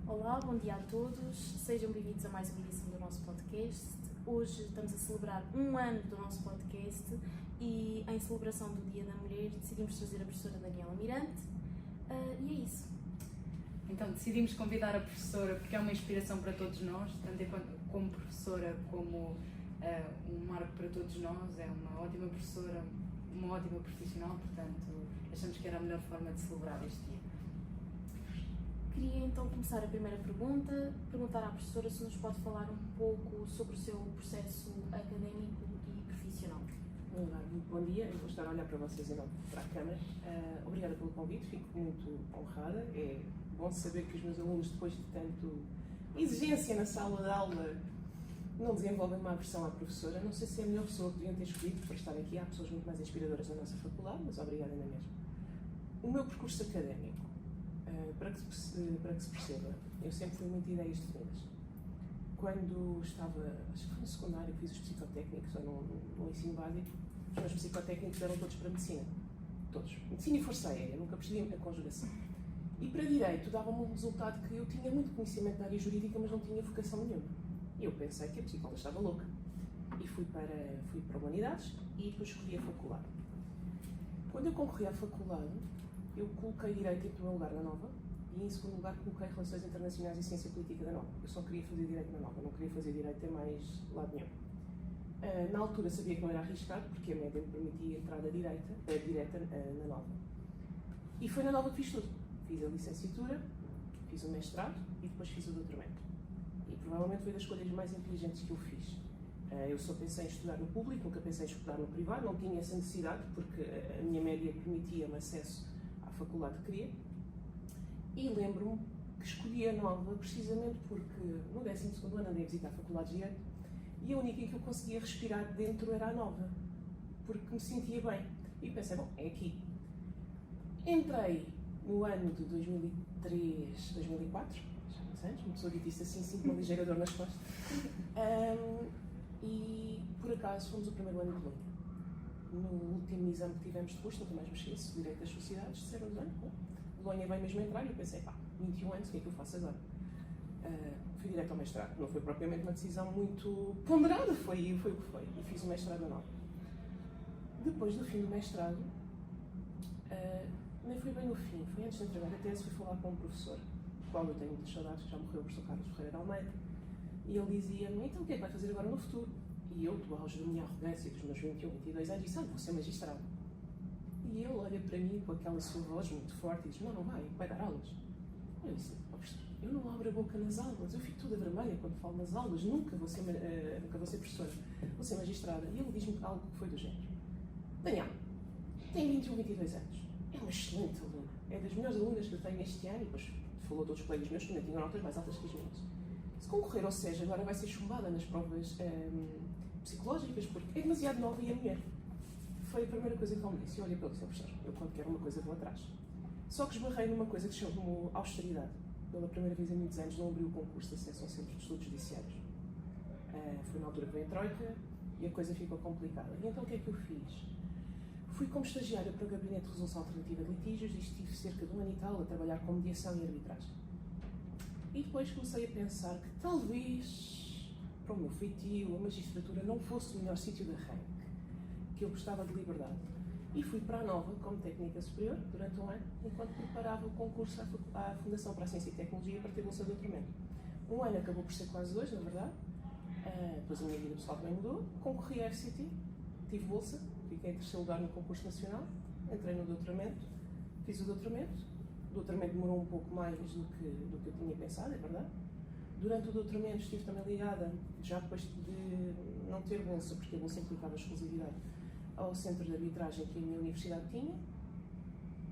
Olá, bom dia a todos, sejam bem-vindos a mais uma edição do nosso podcast. Hoje estamos a celebrar um ano do nosso podcast e, em celebração do Dia da Mulher, decidimos trazer a professora Daniela Mirante e é isso. Então decidimos convidar a professora porque é uma inspiração para todos nós, tanto como professora como um marco para todos nós, é uma ótima professora, uma ótima profissional, portanto achamos que era a melhor forma de celebrar este dia. Queria então começar a primeira perguntar à professora se nos pode falar um pouco sobre o seu processo académico e profissional. Olá, muito bom dia. Eu vou estar a olhar para vocês e não para a câmara. Obrigada pelo convite, fico muito honrada. É bom saber que os meus alunos, depois de tanto exigência na sala de aula, não desenvolvem uma aversão à professora. Não sei se é a melhor pessoa que deviam ter escolhido para estar aqui. Há pessoas muito mais inspiradoras na nossa faculdade, mas obrigada ainda mesmo. O meu percurso académico, para que se perceba, eu sempre fui muito ideias definidas. Quando estava, acho que foi no secundário, fiz os psicotécnicos, ou no ensino básico, os meus psicotécnicos eram todos para medicina. Todos. Medicina e força aérea, nunca percebi a conjugação. E para direito dava-me um resultado que eu tinha muito conhecimento da área jurídica, mas não tinha vocação nenhuma. E eu pensei que a psicóloga estava louca. E fui para Humanidades e depois escolhi a faculdade. Quando eu concorri à faculdade, eu coloquei Direito em primeiro lugar na Nova e em segundo lugar coloquei Relações Internacionais e Ciência Política da Nova. Eu só queria fazer Direito na Nova, não queria fazer Direito em mais lado nenhum. Na altura sabia que não era arriscado, porque a média me permitia entrar direta na Nova. E foi na Nova que fiz tudo. Fiz a licenciatura, fiz o mestrado e depois fiz o doutoramento. E provavelmente foi das escolhas mais inteligentes que eu fiz. Eu só pensei em estudar no público, nunca pensei em estudar no privado, não tinha essa necessidade, porque a minha média permitia-me acesso à faculdade que queria. E lembro-me que escolhi a Nova precisamente porque no 12º ano andei a visitar a faculdade de Direito e a única em que eu conseguia respirar dentro era a Nova, porque me sentia bem. E pensei, bom, é aqui. Entrei no ano de 2003, 2004, já não sei, uma pessoa disse assim, sinto uma ligeira dor nas costas. E por acaso fomos o primeiro ano de Bolonha. No último exame que tivemos de curso, nunca mais me esqueço, Direito das Sociedades, disseram-nos, Bolonha vai mesmo entrar, e eu pensei, 21 anos, o que é que eu faço agora? Fui direto ao mestrado, não foi propriamente uma decisão muito ponderada, foi o que foi, e fiz o mestrado na Nova. Depois do fim do mestrado, nem foi bem no fim, foi antes de entregar a tese, fui falar com um professor, do qual eu tenho muitas saudades, que já morreu, o professor Carlos Ferreira de Almeida, e ele dizia-me, então o que é que vai fazer agora no futuro? E eu, do auge da minha arrogância dos meus 21, 22 anos, disse, vou ser magistrado. E ele olha para mim com aquela sua voz muito forte e diz, não vai dar aulas. Eu disse, professor, eu não abro a boca nas aulas, eu fico toda vermelha quando falo nas aulas, nunca vou ser professora, vou ser magistrada. E ele diz-me algo que foi do género. Daniel, tem 21, 22 anos, é uma excelente aluna, é das melhores alunas que eu tenho este ano, e depois falou de outros colegas meus que ainda tinham notas mais altas que as minhas. Se concorrer, ou seja, agora vai ser chumbada nas provas psicológicas, porque é demasiado nova e é mulher. Foi a primeira coisa que ele me disse. Eu olhei para ele e disse, professor, eu quando quero uma coisa vou atrás. Só que esbarrei numa coisa que se chama austeridade. Pela primeira vez em muitos anos não abriu o concurso de acesso ao Centro de Estudos Judiciários. Foi na altura que veio a Troika e a coisa ficou complicada. E então o que é que eu fiz? Fui como estagiária para o Gabinete de Resolução Alternativa de Litígios e estive cerca de 1 ano e tal a trabalhar com mediação e arbitragem. E depois comecei a pensar que talvez, para o meu feitio, a magistratura não fosse o melhor sítio de arranque, que eu gostava de liberdade. E fui para a Nova como técnica superior durante 1 ano, enquanto preparava o concurso à Fundação para a Ciência e Tecnologia para ter bolsa de doutoramento. 1 ano acabou por ser quase 2, na verdade. Depois a minha vida pessoal também mudou. Concorri à FCT, tive bolsa, fiquei em 3º lugar no concurso nacional, entrei no doutoramento, fiz o doutoramento. O doutoramento demorou um pouco mais do que eu tinha pensado, é verdade. Durante o doutoramento estive também ligada, já depois de não ter bolsa, porque a bolsa implicava exclusividade, ao centro de arbitragem que a minha universidade tinha.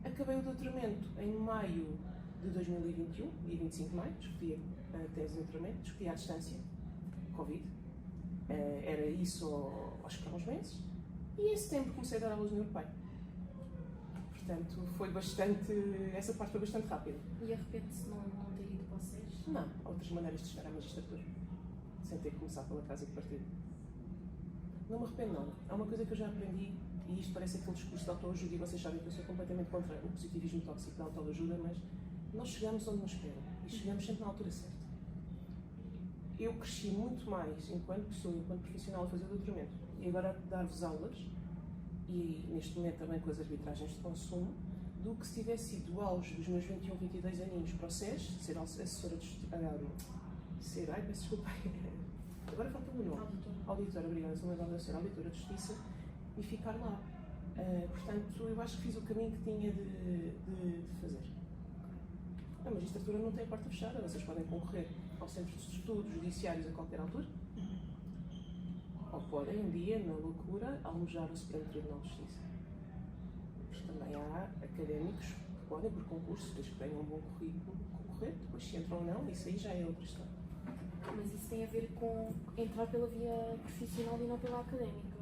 Acabei o doutoramento em maio de 2021, dia 25 de maio, discuti a tese de doutoramento, discuti à distância, Covid. Era isso acho que há uns meses. E em setembro comecei a dar aulas no Europeu. Portanto, essa parte foi bastante rápida. E arrepende-se não ter ido para vocês? Não, há outras maneiras de chegar à magistratura, sem ter que começar pela casa de partido. Não me arrependo nada. Há uma coisa que eu já aprendi, e isto parece aquele discurso de autoajuda, e vocês sabem que eu sou completamente contra o positivismo tóxico da autoajuda, mas nós chegamos onde nos querem. e chegamos sempre na altura certa. Eu cresci muito mais enquanto pessoa, enquanto profissional a fazer o doutoramento e agora a dar-vos aulas, e neste momento também com as arbitragens de consumo, do que se tivesse sido do auge dos meus 21, 22 aninhos para o SES, ser assessora de ai, peço desculpa, agora falta-me o nome. Auditora, obrigada, sou uma ser auditora de justiça e ficar lá. Portanto, eu acho que fiz o caminho que tinha de fazer. A magistratura não tem porta fechada, vocês podem concorrer ao centro de estudos judiciários a qualquer altura, ou podem, um dia, na loucura, almejar o Supremo Tribunal de Justiça. Mas também há académicos que podem, por concurso, desde que tenham um bom currículo, concorrer, depois se entram ou não, isso aí já é outra história. Mas isso tem a ver com entrar pela via profissional e não pela académica?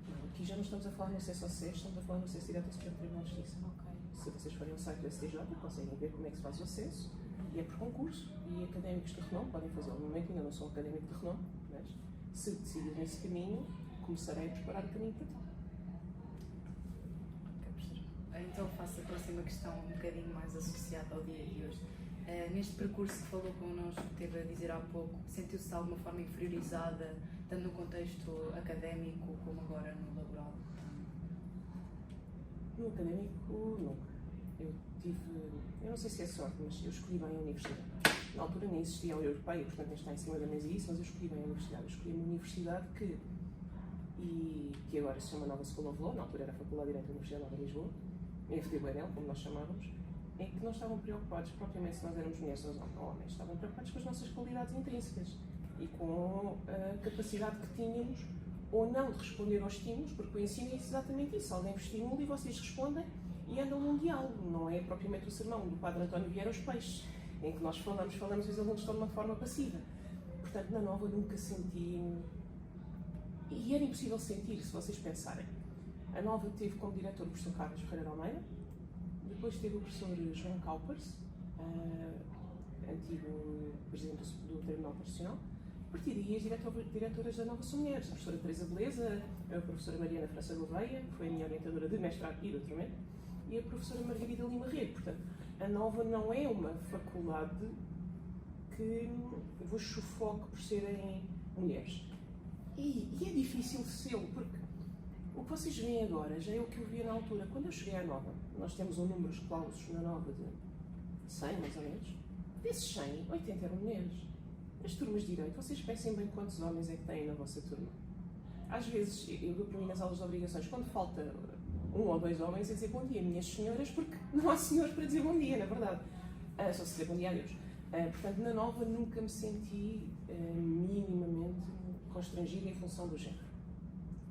Não, aqui já não estamos a falar no acesso ao SES, estamos a falar no acesso direto ao Supremo Tribunal de Justiça. Ok. Se vocês forem ao site do STJ, conseguem ver como é que se faz o acesso, e é por concurso, e académicos de renome podem fazê-lo. No momento ainda não sou académico de renome, mas se decidirem esse caminho, começarei a preparar o caminho para ti. Então faço a próxima questão um bocadinho mais associada ao dia de hoje. Neste percurso que falou connosco, teve a dizer há pouco, sentiu-se de alguma forma inferiorizada, tanto no contexto académico como agora no laboral? No académico, nunca. Eu não sei se é sorte, mas eu escolhi bem a universidade. Na altura nem existia a europeia, portanto nem está em cima da mesa isso, mas eu escolhi bem a universidade. Eu escolhi uma universidade que agora se chama Nova School of Law, na altura era a Faculdade de Direito da Universidade Nova de Lisboa, FDUNL, como nós chamávamos, em que não estavam preocupados propriamente se nós éramos mulheres ou homens, estavam preocupados com as nossas qualidades intrínsecas e com a capacidade que tínhamos ou não de responder aos estímulos, porque o ensino é exatamente isso, alguém vos estimula e vocês respondem e andam num diálogo, não é propriamente o sermão do Padre António Vieira aos Peixes, em que nós falamos e os alunos estão de uma forma passiva. Portanto, na Nova nunca senti, e era impossível sentir se vocês pensarem. A Nova teve como diretor o professor Carlos Ferreira de Almeida, depois teve o professor João Kaupers, antigo presidente do Tribunal Constitucional. A partir daí, as diretoras da Nova são mulheres, a professora Teresa Beleza, a professora Mariana França Gouveia, que foi a minha orientadora de mestrado e doutoramento, e a professora Margarida Lima Rego. Portanto, a Nova não é uma faculdade que vos sufoque por serem mulheres. E é difícil sê-lo, porque o que vocês veem agora já é o que eu via na altura. Quando eu cheguei à Nova, nós temos um número de clausos na Nova de 100, mais ou menos. Desses 100, 80 eram mulheres. As turmas de Direito, vocês pensem bem quantos homens é que têm na vossa turma. Às vezes, eu dou para mim nas aulas de obrigações, quando falta um ou dois homens, a dizer bom dia, minhas senhoras, porque não há senhores para dizer bom dia, na verdade. Só se dizer bom dia a Deus. Portanto, na Nova nunca me senti minimamente constrangida em função do género.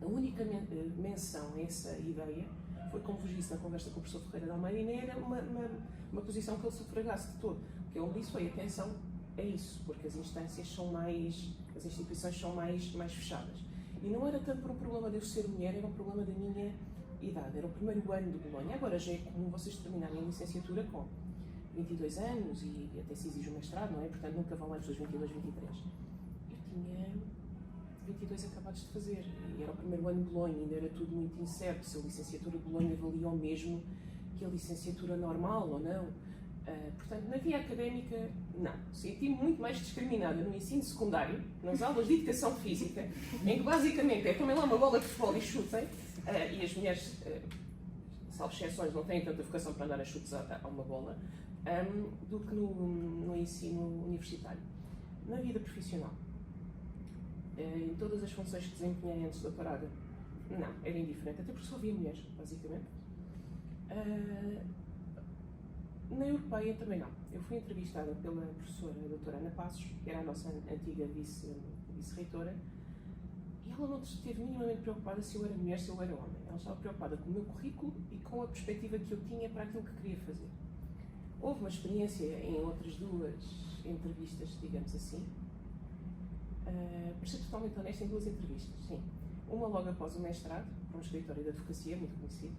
A única menção a essa ideia foi, como vos disse na conversa com o professor Ferreira de Almeida, e nem era uma posição que ele sufragasse de todo. O que ele disse foi, atenção a isso, porque as instâncias são mais, as instituições são mais fechadas. E não era tanto por um problema de eu ser mulher, era um problema da minha idade. Era o primeiro ano de Bolonha. Agora já é comum vocês terminarem a licenciatura com 22 anos e até se exige o mestrado, não é? Portanto, nunca vão antes dos 22, 23. Eu tinha 22 acabados de fazer e era o primeiro ano de Bolonha, ainda era tudo muito incerto se a licenciatura de Bolonha valia o mesmo que a licenciatura normal ou não. Portanto, na via académica, não. Senti-me muito mais discriminada no ensino secundário, nas aulas de educação física, em que basicamente é tomem lá uma bola de futebol e chutem, e as mulheres, salvo exceções, não têm tanta vocação para andar a chutes a uma bola, do que no ensino universitário. Na vida profissional, em todas as funções que desempenhei antes da parada, não, era indiferente, até porque só havia mulheres, basicamente. Na europeia também não. Eu fui entrevistada pela professora doutora Ana Passos, que era a nossa antiga vice-reitora, e ela não esteve minimamente preocupada se eu era mulher, se eu era homem. Ela estava preocupada com o meu currículo e com a perspectiva que eu tinha para aquilo que queria fazer. Houve uma experiência em outras duas entrevistas, digamos assim, para ser totalmente honesta, em duas entrevistas, sim. Uma logo após o mestrado, para um escritório de advocacia muito conhecido,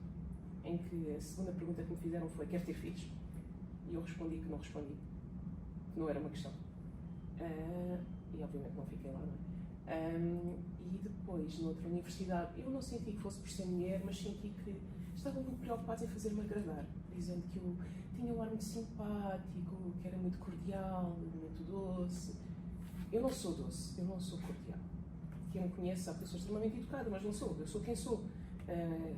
em que a segunda pergunta que me fizeram foi: quer ter filhos? E eu respondi que não respondi, que não era uma questão. E obviamente não fiquei lá, não é? E depois, noutra universidade, eu não senti que fosse por ser mulher, mas senti que estavam muito preocupados em fazer-me agradar, dizendo que eu tinha um ar muito simpático, que era muito cordial, muito doce. Eu não sou doce, eu não sou cordial. Quem me conhece sabe que eu sou extremamente educada, mas não sou, eu sou quem sou.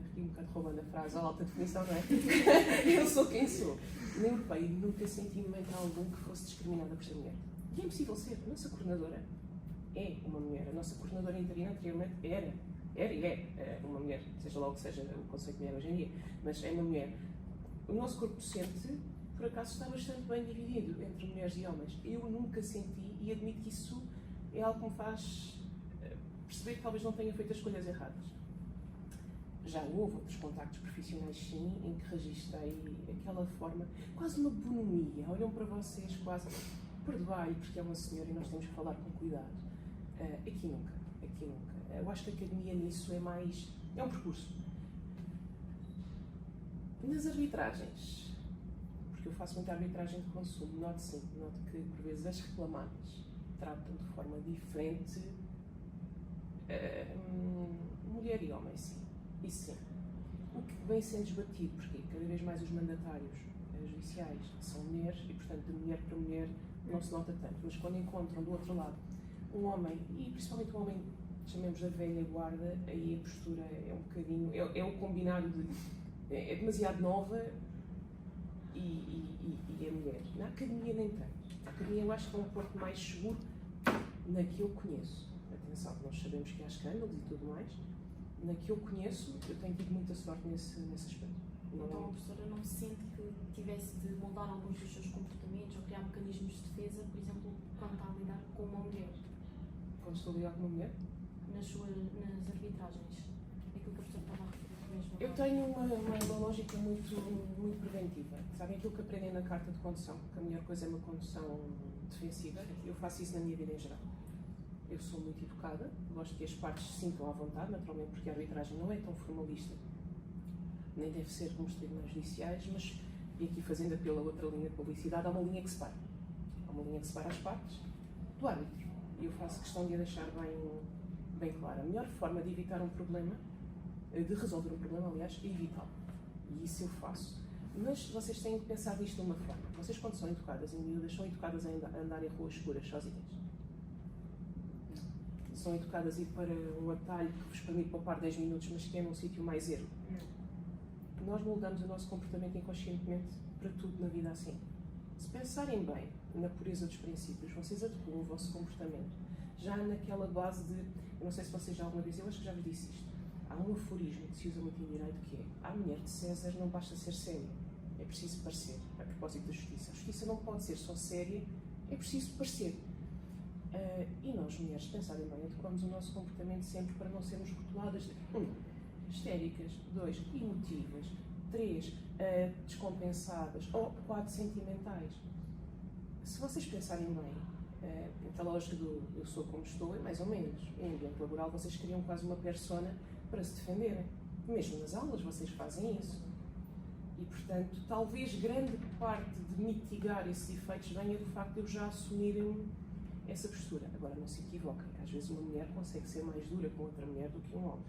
Aqui um bocado roubando a frase, a alta definição, não é? Eu sou quem sou. Na Europeia nunca senti momento algum que fosse discriminada por ser mulher. E é impossível ser. A nossa coordenadora é uma mulher. A nossa coordenadora interina anteriormente era e é uma mulher, seja lá o que seja o conceito de mulher hoje em dia, mas é uma mulher. O nosso corpo docente, por acaso, está bastante bem dividido entre mulheres e homens. Eu nunca senti, e admito que isso é algo que me faz perceber que talvez não tenha feito as escolhas erradas. Já houve outros contactos profissionais, sim, em que registrei aquela forma, quase uma bonomia. Olham para vocês quase, perdoai-lhe porque é uma senhora e nós temos que falar com cuidado. Aqui nunca. Eu acho que a academia nisso é um percurso. Nas arbitragens, porque eu faço muita arbitragem de consumo, noto que por vezes as reclamadas tratam de forma diferente mulher e homem, sim. Isso sim. O que vem sendo desbatido, porque cada vez mais os mandatários judiciais são mulheres e, portanto, de mulher para mulher não se nota tanto. Mas quando encontram do outro lado um homem, e principalmente um homem, chamemos da velha guarda, aí a postura é um bocadinho. É o combinado de. É demasiado nova e é mulher. Na academia nem tanto. Na academia eu acho que é um porto mais seguro na que eu conheço. Atenção, nós sabemos que há escândalos e tudo mais. Na que eu conheço, eu tenho tido muita sorte nesse aspecto. Então a professora não sente que tivesse de mudar alguns dos seus comportamentos ou criar mecanismos de defesa, por exemplo, quando está a lidar com uma mulher? Quando estou a lidar com uma mulher? Nas arbitragens. Aquilo que a professora estava a referir mesmo. Eu tenho uma lógica muito preventiva. Sabem aquilo que aprendem na carta de condução? Que a melhor coisa é uma condução defensiva. Eu faço isso na minha vida em geral. Eu sou muito educada, gosto que as partes se sintam à vontade, naturalmente, porque a arbitragem não é tão formalista, nem deve ser como os tribunais judiciais, mas, e aqui fazendo pela outra linha de publicidade, há uma linha que separa. Há uma linha que separa as partes do árbitro. E eu faço questão de a deixar bem clara. A melhor forma de evitar um problema, de resolver um problema, aliás, é evitá-lo. E isso eu faço. Mas vocês têm que pensar nisto de uma forma. Vocês, quando são educadas em miúdas, são educadas a andar em ruas escuras, sozinhas. São educadas a ir para um atalho que vos permite poupar 10 minutos, mas que é num sítio mais ermo. Nós moldamos o nosso comportamento inconscientemente para tudo na vida assim. Se pensarem bem na pureza dos princípios, vocês adequam o vosso comportamento já naquela base de, eu não sei se vocês já alguma vez, eu acho que já vos disse isto, há um aforismo que se usa muito em direito que é: à mulher de César não basta ser séria, é preciso parecer. A propósito da justiça, a justiça não pode ser só séria, é preciso parecer. E nós, mulheres, pensarem bem, adequamos o nosso comportamento sempre para não sermos rotuladas de 1. Histéricas, 2. Emotivas, 3. Descompensadas, ou 4. Sentimentais. Se vocês pensarem bem, aquela lógica do eu sou como estou, é mais ou menos. Em ambiente laboral, vocês criam quase uma persona para se defenderem. Mesmo nas aulas, vocês fazem isso. E, portanto, talvez grande parte de mitigar esses efeitos venha do facto de eu já assumir essa postura. Agora, não se equivoquem. Às vezes uma mulher consegue ser mais dura com outra mulher do que um homem.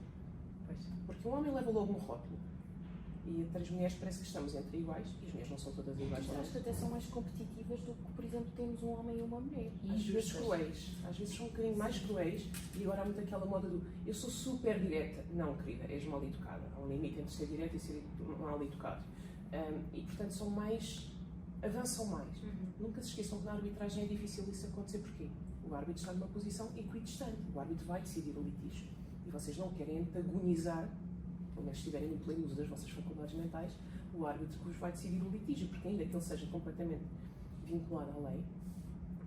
Porque um homem leva logo um rótulo. E entre as mulheres parece que estamos entre iguais, e as mulheres não são todas iguais. Eu acho que até são mais competitivas do que, por exemplo, temos um homem e uma mulher. Às vezes cruéis. Às vezes são um bocadinho mais cruéis. E agora há muito aquela moda do eu sou super direta. Não, querida, és mal educada. Há um limite entre ser direta e ser mal educado. E, portanto, são mais... avançam mais. Nunca se esqueçam que na arbitragem é difícil isso acontecer. Porquê? O árbitro está numa posição equidistante. O árbitro vai decidir o litígio. E vocês não querem antagonizar, pelo menos se estiverem no pleno uso das vossas faculdades mentais, o árbitro que vos vai decidir o litígio, porque ainda que ele seja completamente vinculado à lei,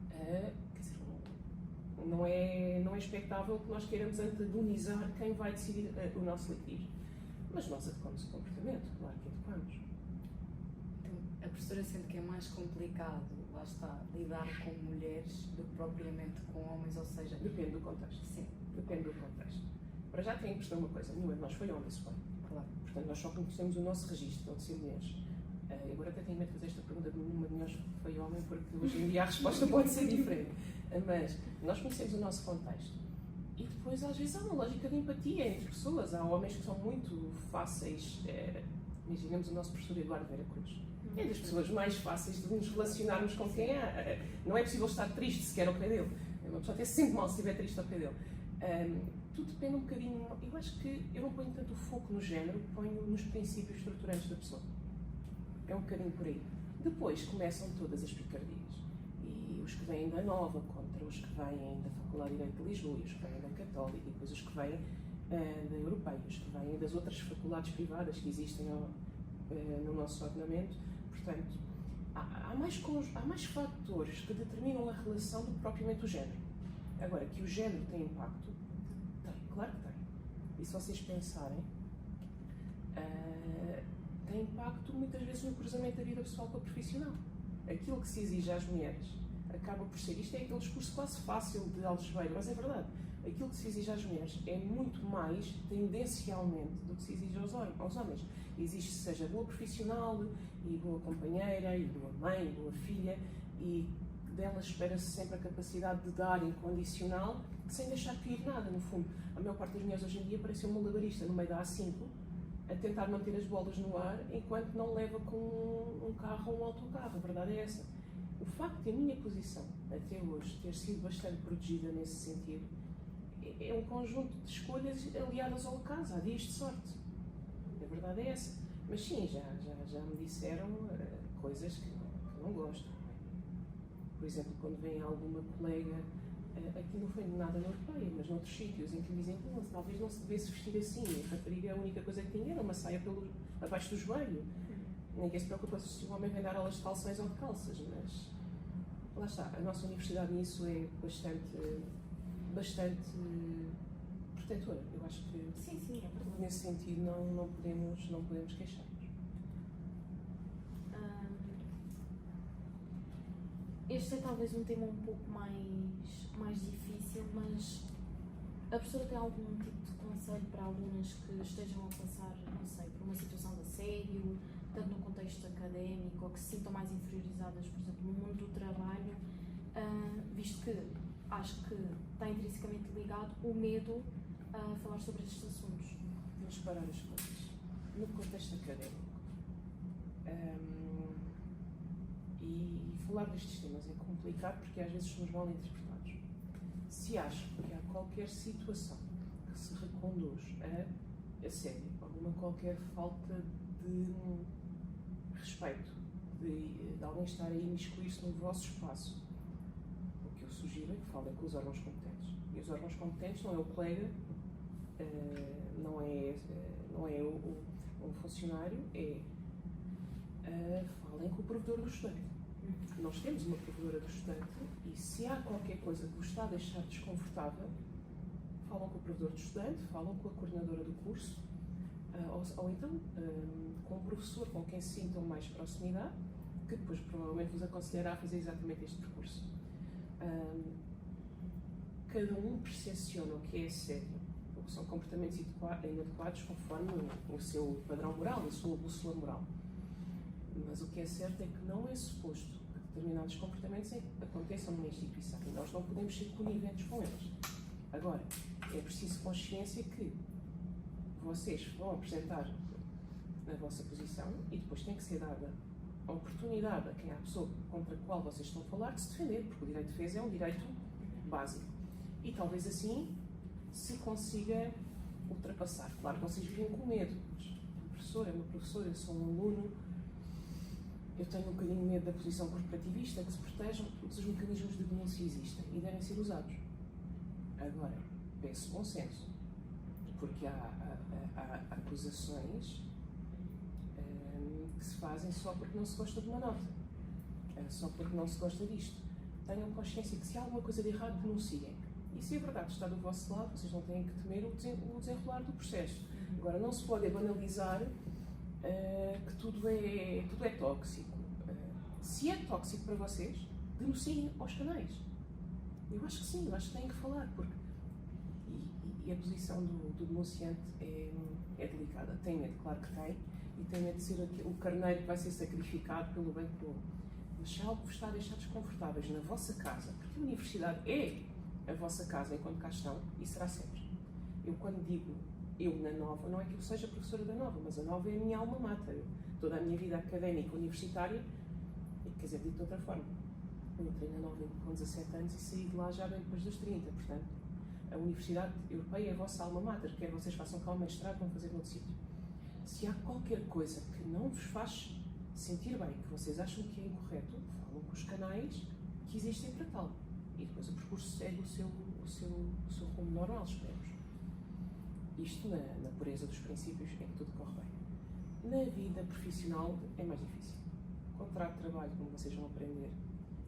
quer dizer, não é expectável que nós queiramos antagonizar quem vai decidir o nosso litígio. Mas nós adequamos o comportamento, claro que adequamos. Então, a professora sente que é mais complicado, lá está, lidar com mulheres do que propriamente com homens, ou seja... Depende do contexto. Sim. Depende do contexto. Para já tem que perceber uma coisa, nenhuma de nós foi homem, se foi. Claro. Portanto, nós só conhecemos o nosso registro, de ser mulheres. Agora até tenho medo de fazer esta pergunta de nenhuma de nós foi homem, porque hoje em dia a resposta pode ser diferente. Mas nós conhecemos o nosso contexto. E depois, às vezes, há uma lógica de empatia entre pessoas. Há homens que são muito fáceis Imaginemos o nosso professor Eduardo Vera Cruz. É das pessoas mais fáceis de nos relacionarmos com quem é. Não é possível estar triste sequer ao pé dele. Uma pessoa até se sente mal se estiver triste ao pé dele. Tudo depende um bocadinho. Eu acho que eu não ponho tanto o foco no género, ponho nos princípios estruturantes da pessoa. É um bocadinho por aí. Depois começam todas as picardias. E os que vêm da Nova contra os que vêm da Faculdade de Direito de Lisboa, os que vêm da Católica, e depois os que vêm da Europeia, os que vêm das outras faculdades privadas que existem no nosso ordenamento. Portanto, há mais fatores que determinam a relação do que propriamente o género. Agora, que o género tem impacto, tem, claro que tem. E se vocês pensarem, tem impacto muitas vezes no cruzamento da vida pessoal com a profissional. Aquilo que se exige às mulheres acaba por ser, isto é aquele discurso quase fácil de algebeiro, mas é verdade. Aquilo que se exige às mulheres é muito mais tendencialmente do que se exige aos homens. Exige-se seja boa profissional, e boa companheira, e boa mãe, e boa filha, e dela espera-se sempre a capacidade de dar incondicional, sem deixar cair nada, no fundo. A maior parte das mulheres hoje em dia parece um malabarista no meio da A5, a tentar manter as bolas no ar, enquanto não leva com um carro ou um autocarro. A verdade é essa. O facto de a minha posição, até hoje, ter sido bastante protegida nesse sentido, é um conjunto de escolhas aliadas ao acaso, há dias de sorte. A verdade é essa. Mas sim, já me disseram coisas que não gosto. Por exemplo, quando vem alguma colega, aqui não foi nada na Europeia, mas noutros sítios, em que dizem que talvez não se devesse vestir assim. A rapariga, a única coisa que tinha era uma saia abaixo do joelho. Ninguém se preocupa se o homem vem dar aulas de calções ou de calças, mas lá está. A nossa universidade nisso é bastante protetora. Eu acho que Sim, é verdade. nesse sentido não podemos queixar-nos. Este é talvez um tema um pouco mais difícil, mas a professora tem algum tipo de conselho para alunas que estejam a passar, não sei, por uma situação de assédio, tanto no contexto académico, ou que se sintam mais inferiorizadas, por exemplo, no mundo do trabalho, visto que acho que está intrinsecamente ligado o medo a falar sobre estes assuntos. Vamos separar as coisas. No contexto académico, e falar destes temas é complicado porque às vezes somos mal interpretados. Se acho que há qualquer situação que se reconduz a assédio, alguma qualquer falta de respeito, de alguém estar a imiscuir-se no vosso espaço, o que eu sugiro é que falem com os órgãos competentes. E os órgãos competentes não é o colega, não é um funcionário, falem com o provedor do estudante. Nós temos uma provedora do estudante e se há qualquer coisa que vos está a deixar desconfortável, falam com o provedor do estudante, falam com a coordenadora do curso, ou então com o professor com quem sintam mais proximidade, que depois provavelmente vos aconselhará a fazer exatamente este percurso. Cada um percepciona o que é assédio, o que são comportamentos inadequados conforme o seu padrão moral, a sua bússola moral. Mas o que é certo é que não é suposto que determinados comportamentos aconteçam numa instituição e nós não podemos ser coniventes com eles. Agora, é preciso consciência que vocês vão apresentar a vossa posição e depois tem que ser dada a oportunidade a quem é a pessoa contra a qual vocês estão a falar de se defender, porque o direito de defesa é um direito básico. E talvez assim se consiga ultrapassar. Claro que vocês vivem com medo. O professor é uma professora, eu sou um aluno, eu tenho um bocadinho de medo da posição corporativista, que se protejam, todos os mecanismos de denúncia existem e devem ser usados. Agora, peço bom senso, porque há acusações que se fazem só porque não se gosta de uma nota, só porque não se gosta disto. Tenham consciência que se há alguma coisa de errado, denunciem. E se é verdade, está do vosso lado, vocês não têm que temer o desenrolar do processo. Agora, não se pode banalizar que tudo é tóxico. Se é tóxico para vocês, denunciem aos canais. Eu acho que sim, eu acho que têm que falar, porque e a posição do denunciante é delicada. Tem medo, claro que tem, e tem medo de ser o carneiro que vai ser sacrificado pelo bem comum. Mas se algo vos está a deixar desconfortáveis na vossa casa, porque a universidade é a vossa casa enquanto cá estão, e será sempre. Eu quando digo Eu, na Nova, não é que eu seja professora da Nova, mas a Nova é a minha alma mater. Toda a minha vida académica, universitária, quer dizer, dito de outra forma, eu entrei na Nova com 17 anos e saí de lá já bem depois dos 30, portanto, a Universidade Europeia é a vossa alma mater, quer vocês façam cá o mestrado, vão fazer noutro sítio. Se há qualquer coisa que não vos faz sentir bem, que vocês acham que é incorreto, falam com os canais que existem para tal. E depois o percurso segue o seu rumo normal, esperemos. Isto na pureza dos princípios em que tudo corre bem. Na vida profissional é mais difícil. Contrato de trabalho, como vocês vão aprender,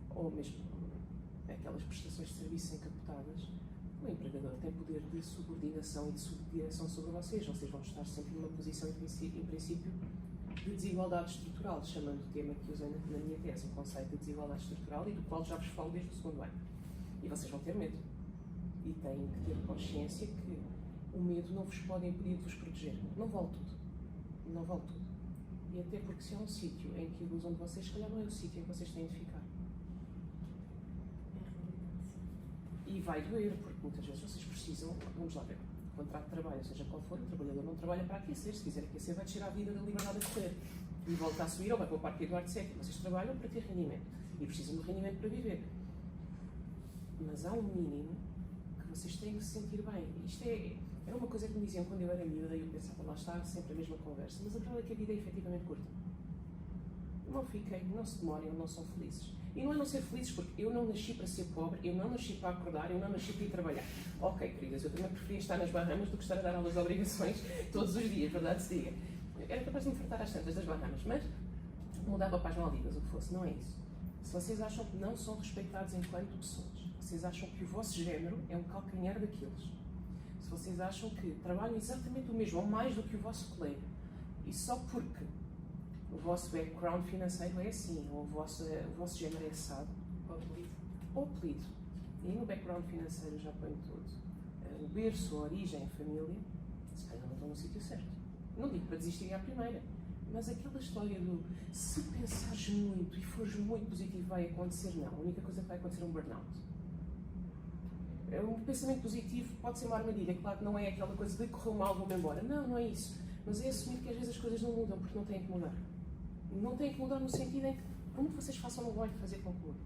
ou mesmo aquelas prestações de serviço encapotadas, o empregador tem poder de subordinação e de subdireção sobre vocês. Vocês vão estar sempre numa posição, em princípio, de desigualdade estrutural, chamando o tema que usei na minha tese, o conceito de desigualdade estrutural, e do qual já vos falo desde o segundo ano. E vocês vão ter medo. E têm que ter consciência que o medo não vos pode impedir de vos proteger. Não vale tudo. Não vale tudo. E até porque se há um sítio em que abusam de vocês, se calhar não é o sítio em que vocês têm de ficar. E vai doer, porque muitas vezes vocês precisam, vamos lá ver, contrato de trabalho, seja qual for, o trabalhador não trabalha para aquecer. Se quiser aquecer, vai descer à vida da liberdade a correr. E volta a subir ou vai para o Parque Eduardo VII. Vocês trabalham para ter rendimento. E precisam de rendimento para viver. Mas há um mínimo que vocês têm que se sentir bem. Isto era uma coisa que me diziam quando eu era miúda e eu pensava, lá está, sempre a mesma conversa. Mas a verdade é que a vida é efetivamente curta. Não fiquem, não se demorem, não são felizes. E não é não ser felizes porque eu não nasci para ser pobre, eu não nasci para acordar, eu não nasci para ir trabalhar. Ok, queridas, eu também preferia estar nas Bahamas do que estar a dar aulas de obrigações todos os dias, verdade se diga. Era capaz de me fartar às tantas das Bahamas, mas mudava para as Maldivas, o que fosse, não é isso. Se vocês acham que não são respeitados enquanto pessoas, vocês acham que o vosso género é um calcanhar daqueles, se vocês acham que trabalham exatamente o mesmo ou mais do que o vosso colega, e só porque o vosso background financeiro é assim, ou o vosso género é assado, ou apelido, e no background financeiro já ponho tudo, o berço, a origem, a família, se calhar não estão no sítio certo. Não digo para desistirem à primeira, mas aquela história do se pensares muito e fores muito positivo vai acontecer, não. A única coisa que vai acontecer é um burnout. Um pensamento positivo pode ser uma armadilha, claro que não é aquela coisa de correu mal, vou-me embora. Não, não é isso. Mas é assumir que às vezes as coisas não mudam porque não têm que mudar. Não têm que mudar no sentido em que, por muito que vocês façam, não vão fazer com que mude.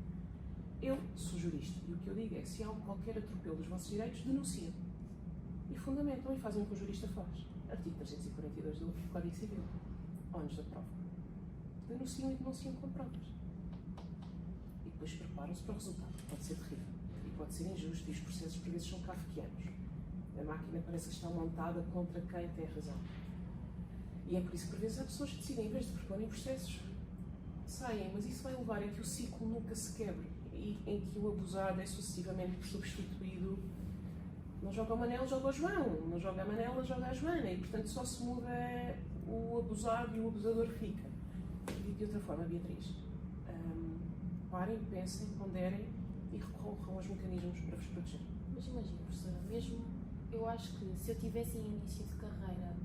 Eu sou jurista e o que eu digo é que se há qualquer atropelo dos vossos direitos, denunciam. E fundamentam e fazem o que o jurista faz. Artigo 342 do Código Civil. Ónus da prova. Denunciam e denunciam com provas. E depois preparam-se para o resultado. Pode ser terrível. E pode ser injusto. E os processos, por vezes, são kafkianos. A máquina parece que está montada contra quem tem razão. E é por isso que, por vezes, há pessoas que decidem, em vez de proporem processos, saem. Mas isso vai levar a que o ciclo nunca se quebre. E em que o abusado é sucessivamente substituído. Não joga o Manel, joga o João. Não joga a Manela, joga a Joana. E, portanto, só se muda o abusado e o abusador fica. E de outra forma, Beatriz, parem, pensem, ponderem e recorram aos mecanismos para vos proteger. Mas imagina, professora, mesmo eu acho que se eu tivesse em início de carreira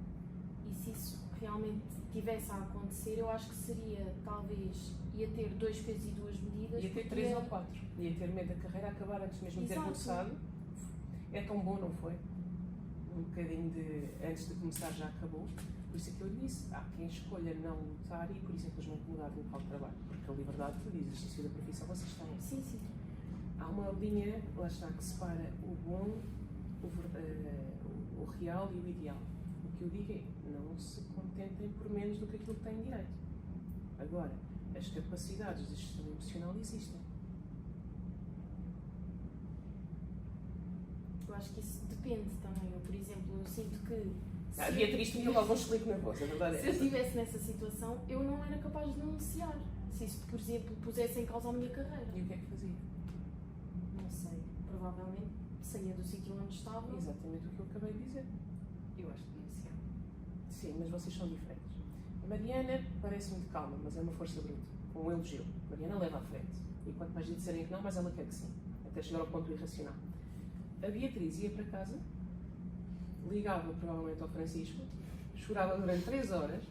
e se isso realmente tivesse a acontecer, eu acho que seria, talvez, ia ter 2 pesos e 2 medidas. Ia ter 3 ou 4. Ia ter medo da carreira a acabar antes mesmo de ter começado. É tão bom, não foi? Um bocadinho de antes de começar já acabou. Por isso é que eu disse, há quem escolha não lutar e por simplesmente mudar de local de trabalho. Porque a liberdade que diz, exercício da profissão, vocês têm. Sim, sim. Há uma linha, lá está, que separa o bom, o real e o ideal. O que eu digo é, não se contentem por menos do que aquilo que têm direito. Agora, as capacidades de gestão emocional existem. Eu acho que isso depende também. Eu, por exemplo, eu sinto que... A Beatriz tinha logo um chilico nervoso, a verdade é se eu estivesse nessa situação, eu não era capaz de denunciar. Se isso, por exemplo, pusesse em causa a minha carreira. E o que é que fazia? Não sei. Provavelmente saía do sítio onde estava. Exatamente o que eu acabei de dizer. Eu acho que denunciar. Sim, mas vocês são diferentes. A Mariana parece muito calma, mas é uma força bruta. Um elogio. A Mariana leva à frente. E quanto mais lhe disserem que não, mais ela quer que sim. Até chegar ao ponto irracional. A Beatriz ia para casa, ligava provavelmente ao Francisco, chorava durante 3 horas,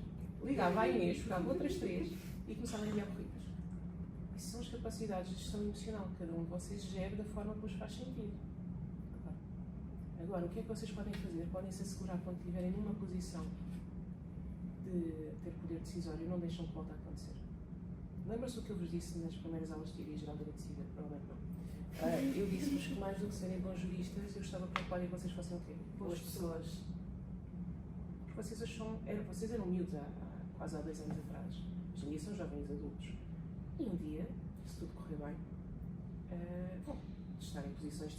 ligava à Inês, chorava outras 3 e começava a enviar currículos. Isso são as capacidades de gestão emocional que cada um de vocês gera da forma que vos faz sentido. Agora, o que é que vocês podem fazer? Podem se assegurar quando estiverem numa posição de ter poder decisório, não deixam que volte a acontecer. Lembra-se o que eu vos disse nas primeiras aulas de Teoria Geral da Direito Civil? Provavelmente não. Eu disse-vos que mais do que serem bons juristas, eu estava preocupada em que vocês fossem o quê? Boas pessoas. Porque vocês eram miúdos quase há 2 anos atrás. Hoje em dia são jovens adultos. E um dia, se tudo correr bem, vão estar em posições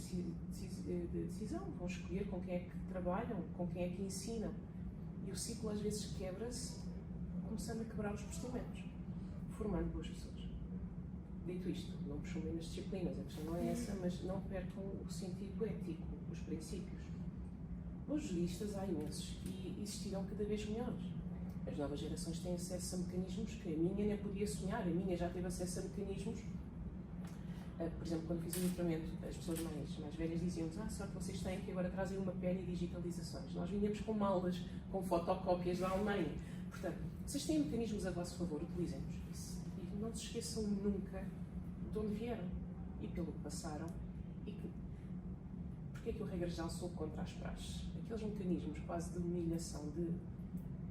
de decisão, vão escolher com quem é que trabalham, com quem é que ensinam. E o ciclo às vezes quebra-se, começando a quebrar os procedimentos, formando boas pessoas. Dito isto, não me chumem nas disciplinas, a questão não é essa, mas não percam o sentido ético, os princípios. Bons juristas há imensos e existirão cada vez melhores. As novas gerações têm acesso a mecanismos que a minha nem podia sonhar, a minha já teve acesso a mecanismos. Por exemplo, quando fiz o doutoramento, as pessoas mais velhas diziam-nos: só que vocês têm que agora trazem uma pena e digitalizações. Nós vinhamos com malas, com fotocópias da Alemanha. Portanto, vocês têm mecanismos a vosso favor, utilizem-nos. E não se esqueçam nunca de onde vieram e pelo que passaram. Porque é que eu, regra geral, sou contra as praxes? Aqueles mecanismos quase de humilhação, de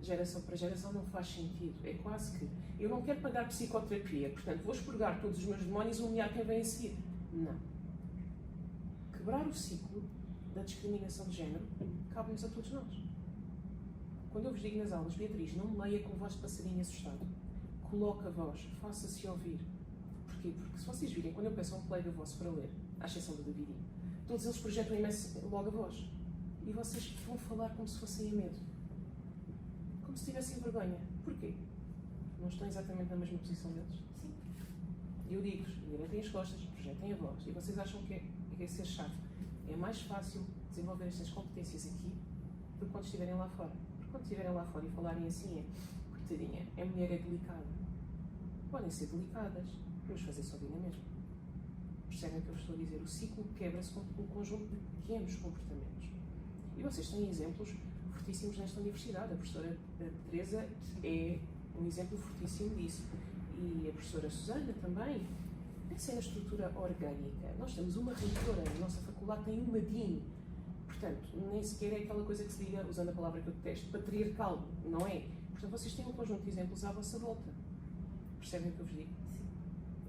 geração para geração, não faz sentido. É quase que eu não quero pagar psicoterapia, portanto vou expurgar todos os meus demónios e humilhar quem vem a seguir. Não. Quebrar o ciclo da discriminação de género cabe-nos a todos nós. Quando eu vos digo nas aulas: Beatriz, não me leia com voz de passarinho assustado. Coloque a voz, faça-se ouvir. Porquê? Porque se vocês virem, quando eu peço a um colega vosso para ler, à exceção do David, todos eles projetam imenso logo a voz. E vocês vão falar como se fossem a medo. Como se tivessem vergonha. Porquê? Não estão exatamente na mesma posição deles? Sim. Eu digo-vos: direitem as costas, projetem a voz. E vocês acham que é ser chato? É mais fácil desenvolver estas competências aqui do que quando estiverem lá fora. Porque quando estiverem lá fora e falarem assim, coitadinha, a mulher é delicada. Podem ser delicadas, mas fazer-se ouvir na mesma. Percebem o que eu vos estou a dizer? O ciclo quebra-se com um conjunto de pequenos comportamentos. E vocês têm exemplos fortíssimos nesta universidade. A professora Teresa é um exemplo fortíssimo disso. E a professora Susana também. Pensem na estrutura orgânica. Nós temos uma reitora, a nossa faculdade tem uma DIN. Portanto, nem sequer é aquela coisa que se diga, usando a palavra que eu detesto, patriarcal. Não é? Portanto, vocês têm um conjunto de exemplos à vossa volta. Percebem o que eu vos digo? Sim.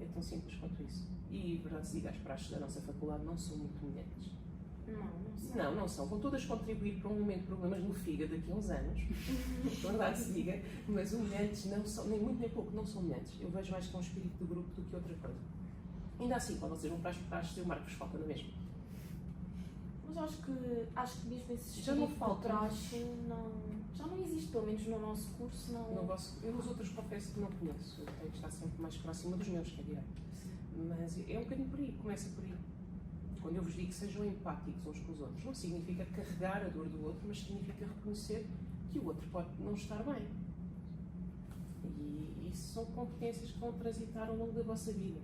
É tão simples quanto isso. E, verdade se diga, as praxes da nossa faculdade não são muito humilhantes. Não são. Vão todas contribuir para um momento de problemas no fígado daqui a uns anos. Verdade se diga. Mas humilhantes não são, nem muito nem pouco, não são humilhantes. Eu vejo mais que é um espírito de grupo do que outra coisa. Ainda assim, quando vocês vão para as praxes, eu marco-vos falta na mesma. Mas acho que mesmo esse já não espírito falta. Já não existe, pelo menos no nosso curso. Não... Eu nos outros confesso que não conheço. Eu tenho que estar sempre mais próxima dos meus, que é direito. Mas é um bocadinho por aí, começa por aí. Quando eu vos digo que sejam empáticos uns com os outros, não significa carregar a dor do outro, mas significa reconhecer que o outro pode não estar bem. E isso são competências que vão transitar ao longo da vossa vida.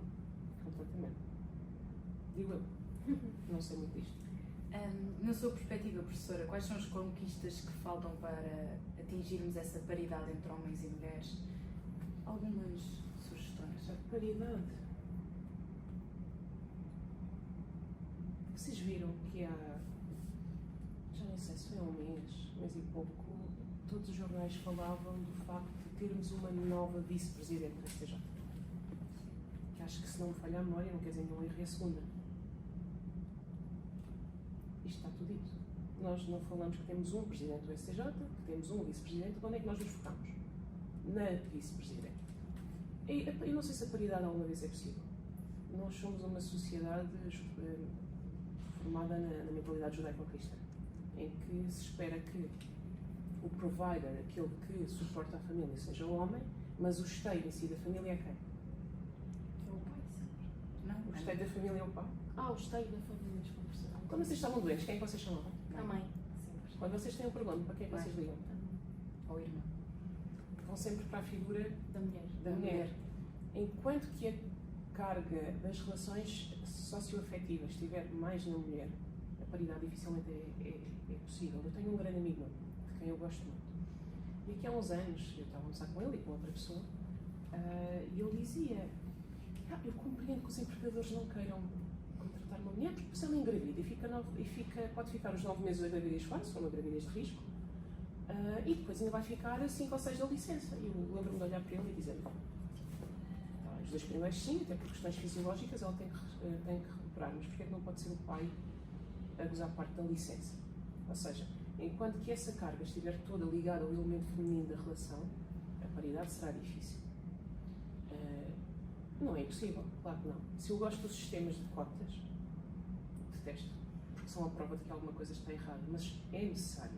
Completamente. Digo eu. Não sei muito disto. Na sua perspectiva, professora, quais são as conquistas que faltam para atingirmos essa paridade entre homens e mulheres? Algumas sugestões? A paridade. Vocês viram que há, já nem sei se foi há um mês e pouco, todos os jornais falavam do facto de termos uma nova vice-presidente da STJ. Que acho que, se não me falha a memória, não quer dizer nenhum erro, é a segunda. Isto está tudo dito. Nós não falamos que temos um presidente do STJ, que temos um vice-presidente. Onde é que nós nos focamos? Na vice-presidente. Eu não sei se a paridade alguma vez é possível. Nós somos uma sociedade formada na mentalidade judaico-cristã, em que se espera que o provider, aquele que suporta a família, seja o homem, mas o esteio em si da família é quem? É o pai, sempre. Não, o esteio da família é o pai. O esteio da família, desculpa. Quando vocês estavam doentes, quem é que vocês chamavam? A mãe. Sempre. Quando vocês têm um problema, para quem é que vocês ligam? Ou irmã? Vão sempre para a figura Da mulher. Da mulher. Enquanto que a carga das relações socioafetivas estiver mais na mulher, a paridade dificilmente é possível. Eu tenho um grande amigo meu, de quem eu gosto muito. E aqui há uns anos, eu estava a almoçar com ele e com outra pessoa, e ele dizia: eu compreendo que os empregadores não queiram contratar uma mulher, porque Se ela engravida pode ficar os 9 meses da gravidez fora, se for uma gravidez de risco, e depois ainda vai ficar 5 ou 6 da licença. E eu lembro-me de olhar para ele e dizer: os 2 primeiros sim, até por questões fisiológicas ela tem que recuperar, mas porquê é que não pode ser o pai a gozar parte da licença? Ou seja, enquanto que essa carga estiver toda ligada ao elemento feminino da relação, a paridade será difícil. Não é impossível, claro que não. Se eu gosto dos sistemas de cotas, detesto, porque são a prova de que alguma coisa está errada, mas é necessário.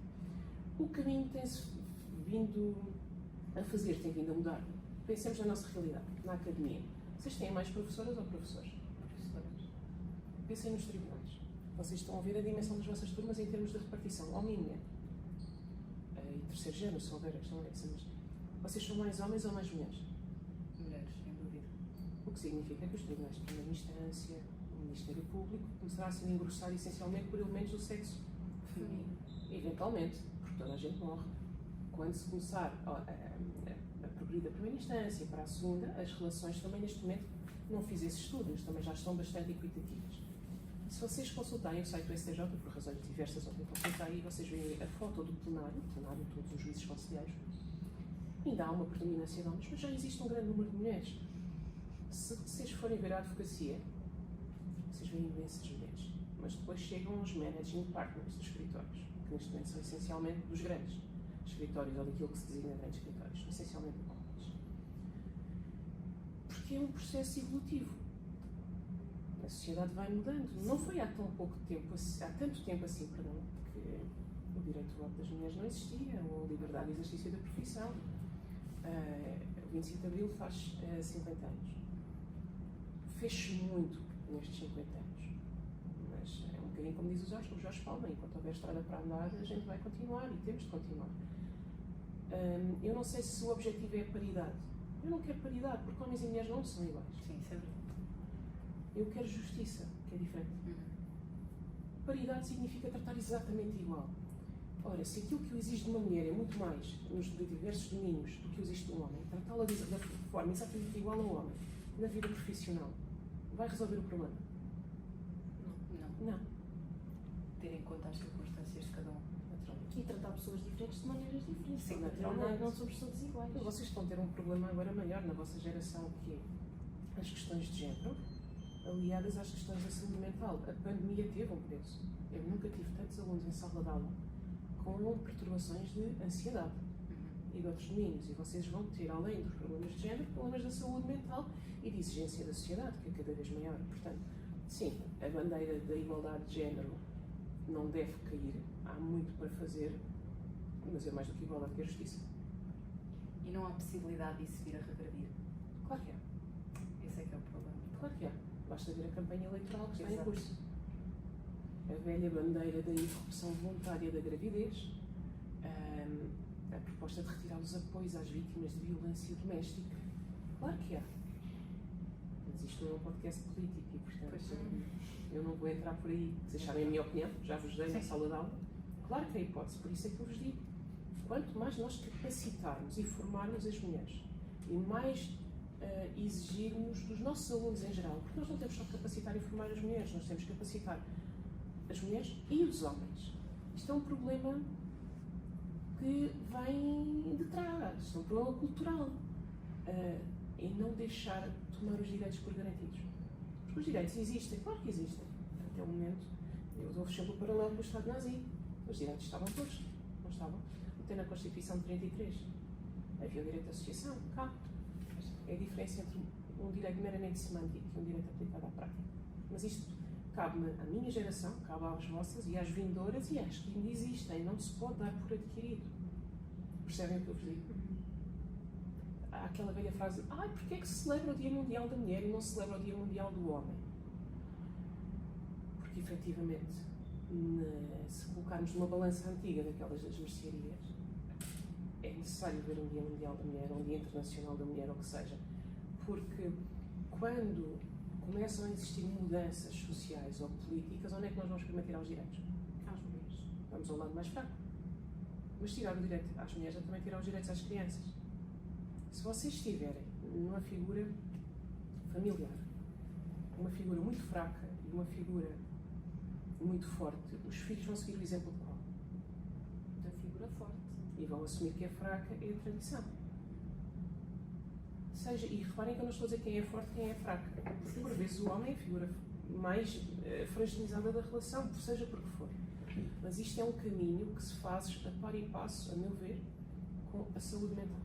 O caminho tem-se vindo a fazer, tem vindo a mudar. Pensemos na nossa realidade, na academia. Vocês têm mais professoras ou professores? Professoras. Pensem nos tribunais. Vocês estão a ver a dimensão das vossas turmas em termos de repartição, homem e mulher. E terceiro género, se houver, a questão é essa, mas vocês são mais homens ou mais mulheres? Mulheres, sem dúvida. O que significa que os tribunais de primeira instância, o Ministério Público, começará a se engrossar essencialmente por elementos do sexo feminino. Eventualmente, porque toda a gente morre. Quando se começar a progredir da primeira instância para a segunda, as relações também neste momento, não fiz esse estudo, mas também já estão bastante equitativas. Se vocês consultarem o site do STJ, por razões diversas, ontem consultei, e vocês veem a foto do plenário de todos os juízes conselheiros, ainda há uma predominância de homens, mas já existe um grande número de mulheres. Se vocês forem ver a advocacia, vocês veem imensas mulheres, mas depois chegam os managing partners dos escritórios, que neste momento são essencialmente dos grandes escritórios, ou daquilo que se designa grandes escritórios, essencialmente homens. Porque é um processo evolutivo. A sociedade vai mudando. Não foi há tanto tempo assim, perdão, que o direito de voto das mulheres não existia, ou a liberdade de exercício da profissão. O 25 de Abril faz 50 anos. Fez-se muito nestes 50 anos. Mas é um bocadinho como diz o Jorge Palma: enquanto houver estrada para andar, a gente vai continuar e temos de continuar. Eu não sei se o objetivo é a paridade. Eu não quero paridade, porque homens e mulheres não são iguais. Sim, isso é verdade. Eu quero justiça, que é diferente. Paridade significa tratar exatamente igual. Ora, se aquilo que eu exijo de uma mulher é muito mais nos diversos domínios do que eu exijo de um homem, tratá-la de forma exatamente igual ao homem, na vida profissional, vai resolver o problema? Não. Ter em conta as circunstâncias de cada um. Naturalmente. E tratar pessoas diferentes de maneiras diferentes. Sim, Porque naturalmente. não somos todos iguais. Vocês estão a ter um problema agora maior na vossa geração, que é as questões de género, aliadas às questões da saúde mental. A pandemia teve um preço. Eu nunca tive tantos alunos em sala de aula com perturbações de ansiedade e de outros domínios. E vocês vão ter, além dos problemas de género, problemas da saúde mental e de exigência da sociedade, que é cada vez maior. Portanto, sim, a bandeira da igualdade de género não deve cair. Há muito para fazer, mas é mais do que igualdade que a justiça. E não há possibilidade disso vir a regredir. Claro que há. Esse é que é o problema. Claro que há. Basta ver a campanha eleitoral que está em Exato. curso. A velha bandeira da interrupção voluntária da gravidez, a proposta de retirar os apoios às vítimas de violência doméstica. Claro que há. Mas isto não é um podcast político e, portanto, eu não vou entrar por aí. Vocês sabem a minha opinião, já vos dei na sala de aula. Claro que é hipótese, por isso é que eu vos digo. Quanto mais nós capacitarmos e formarmos as mulheres e mais exigirmos dos nossos alunos em geral, porque nós não temos só que capacitar e formar as mulheres, nós temos que capacitar as mulheres e os homens. Isto é um problema que vem de trás, isto é um problema cultural. E não deixar de tomar os direitos por garantidos. Porque os direitos existem, claro que existem. Até o momento, eu dou sempre o paralelo com o Estado nazi. Os direitos estavam todos, não estavam? Até na Constituição de 33. Havia o direito de associação, cá. É a diferença entre um direito meramente semântico e um direito aplicado à prática. Mas isto cabe à minha geração, cabe às vossas e às vindouras e às que ainda existem. Não se pode dar por adquirido. Percebem o que eu vos digo? Há aquela velha frase: porque é que se celebra o Dia Mundial da Mulher e não se celebra o Dia Mundial do Homem? Porque, efetivamente, se colocarmos numa balança antiga daquelas das mercearias, é necessário ver um Dia Mundial da Mulher, um Dia Internacional da Mulher, ou o que seja, porque quando começam a existir mudanças sociais ou políticas, onde é que nós vamos primeiro tirar os direitos? Às mulheres. Vamos ao lado mais fraco. Mas tirar o direito às mulheres é também tirar os direitos às crianças. Se vocês estiverem numa figura familiar, uma figura muito fraca e uma figura muito forte, os filhos vão seguir o exemplo de qual? Da figura forte. E vão assumir que a fraca é a tradição. Seja, e reparem que eu não estou a dizer quem é forte e quem é fraca. Porque por vezes o homem é a figura mais fragilizada da relação, seja por que for. Mas isto é um caminho que se faz a par e passo, a meu ver, com a saúde mental.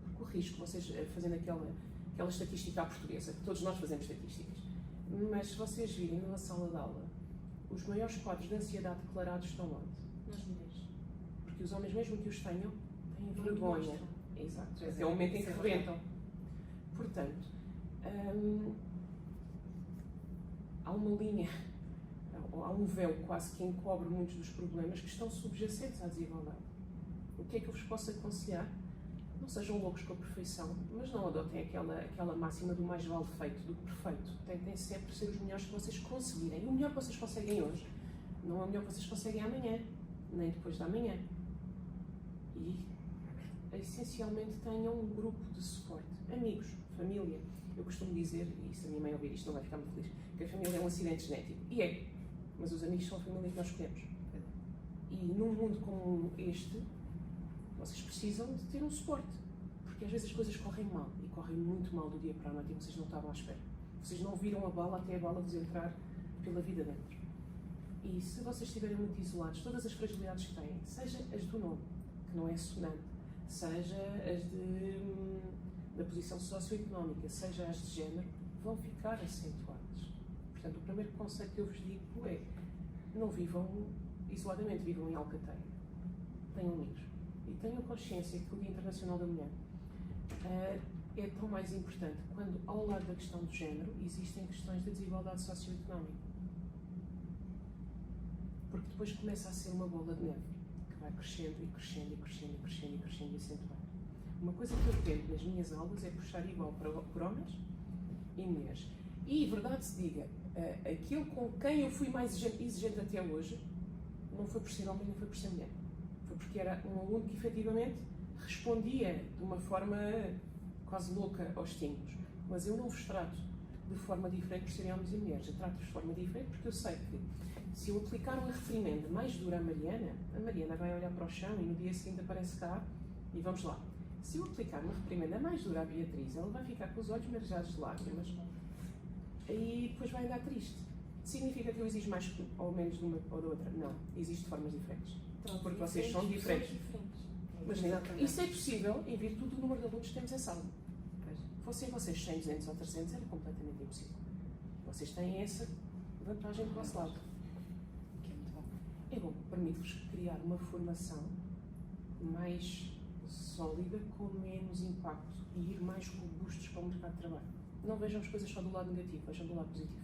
Porque o risco, vocês fazendo aquela estatística à portuguesa, que todos nós fazemos estatísticas, mas se vocês virem numa sala de aula, os maiores quadros de ansiedade declarados estão onde? Nas mulheres. Porque os homens, mesmo que os tenham, têm Não vergonha. demonstram. Exato. É o momento em que rebentam. Portanto, há uma linha, há um véu quase que encobre muitos dos problemas que estão subjacentes à desigualdade. O que é que eu vos posso aconselhar? Não sejam loucos com a perfeição, mas não adotem aquela máxima do mais vale feito do que perfeito. Tentem sempre ser os melhores que vocês conseguirem. E o melhor que vocês conseguem hoje não é o melhor que vocês conseguem amanhã, nem depois da manhã. E, essencialmente, tenham um grupo de suporte. Amigos, família. Eu costumo dizer, e se a minha mãe ouvir isto não vai ficar muito feliz, que a família é um acidente genético. E é. Mas os amigos são a família que nós escolhemos. E num mundo como este, vocês precisam de ter um suporte. Porque às vezes as coisas correm mal. E correm muito mal do dia para a noite e vocês não estavam à espera. Vocês não viram a bala até a bala vos entrar pela vida dentro. E se vocês estiverem muito isolados, todas as fragilidades que têm, seja as do nome, que não é sonante, seja as da posição socioeconómica, seja as de género, vão ficar acentuadas. Portanto, o primeiro conceito que eu vos digo é: não vivam isoladamente, vivam em alcateia. Tenham amigos. E tenham consciência que o Dia Internacional da Mulher é tão mais importante quando, ao lado da questão do género, existem questões de desigualdade socioeconómica. Porque depois começa a ser uma bola de neve que vai crescendo e crescendo e crescendo e crescendo e crescendo e acentuando. Uma coisa que eu tento nas minhas aulas é puxar igual por homens e mulheres. E, verdade se diga, aquele com quem eu fui mais exigente até hoje não foi por ser homem nem foi por ser mulher. Foi porque era um aluno que efetivamente respondia de uma forma quase louca aos estímulos. Mas eu não vos trato de forma diferente por serem homens e mulheres. Eu trato-vos de forma diferente porque eu sei que se eu aplicar uma reprimenda mais dura à Mariana, a Mariana vai olhar para o chão e no dia seguinte aparece cá e vamos lá. Se eu aplicar uma reprimenda mais dura à Beatriz, ela vai ficar com os olhos marejados de lágrimas e depois vai andar triste. Significa que eu exijo mais ou menos de uma ou da outra? Não. Existe de formas diferentes. Porque vocês são diferentes. Mas isso é possível em virtude do número de alunos que temos em sala. Fossem vocês 100, 200 ou 300, era completamente impossível. Vocês têm essa vantagem do vosso lado. Que é muito bom. É bom, permite-vos criar uma formação mais sólida, com menos impacto e ir mais robustos para o mercado de trabalho. Não vejam as coisas só do lado negativo, vejam do lado positivo.